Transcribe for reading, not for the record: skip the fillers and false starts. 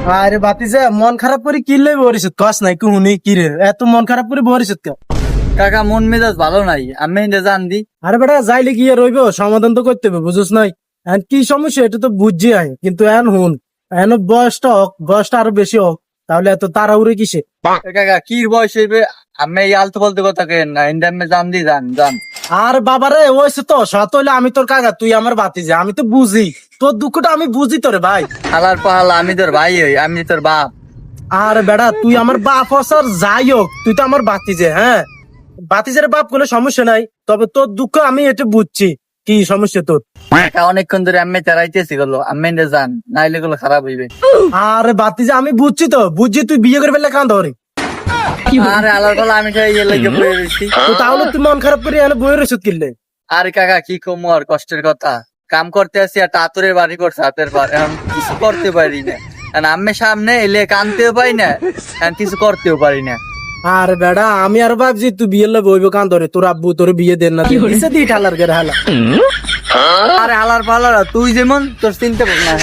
আরে বাতিজা মন খারাপ করে কিনলে বরিস কস নাই কুহুনি কি রে এত মন খারাপ করে বরিস কে? কাকা মন মেজাজ ভালো নাই, আমি এটা জান দি। আরে বেটা যাইলে গিয়ে রইব সমাধান তো করতে হবে বুঝছ নাই। এখন কি সমস্যা এটা তো বুঝছি আয়, কিন্তু এখন হুন এখন বয়সটা আরো বেশি হোক, তাহলে এত তাড়াহুড়ো কিসে? কাকা কি বয়স হইবে, আমি এই আলতু ফালতু কথা কেন না, ইন্দা আমি জান দি জান। আর বাবারে ওইসে তো সত হইলে আমি তোর কাকা তুই আমার বাতিজা, আমি তো বুঝি তোর দুঃখটা, আমি বুঝি তোরে ভাই। হালার পাহালা আমি তোর ভাই হই, আমি তোর বাপ। আর বেটা তুই আমার বাপ হসার যাই হোক, তুই তো আমার বাতিজে। হ্যাঁ বাতিজের বাপ কোনো সমস্যা নাই, তবে তোর দুঃখ আমি এটা বুঝছি। কি সমস্যা তোর? কাকা অনেকক্ষণ ধরে আমি চারাইতেছি গুলো, আমি এটা জান নাইলে গুলো খারাপ হইবে। আরে বাতিজা আমি বুঝছি তো বুঝছি, তুই বিয়ে করে ফেললে কান ধরে। আরে হালার পালা আমি তো ইয়ে লাগে বয়ে রইছি। তো তাহলে তুই মন খারাপ করে এনে বইয়ের ওষুধ কিনলে? আরে কাকা কি কম আর কষ্টের কথা, কাম করতে আসি আর টাতুরের বাড়ি করছে হাতের পর, এখন কিছু করতে পারি না। এখন আমি সামনে এলে কানতেও পারি না, এখন কিছু করতেও পারি না। আরে বেড়া আমি আর ভাবছি তুই বিয়ের লোক বইব কান ধরে, তোর আব্বু তোর বিয়ে দেন না দিছে দি ঠালার করে হালা। আরে হালার পালারা তুই যেমন তোর চিনতে পার না।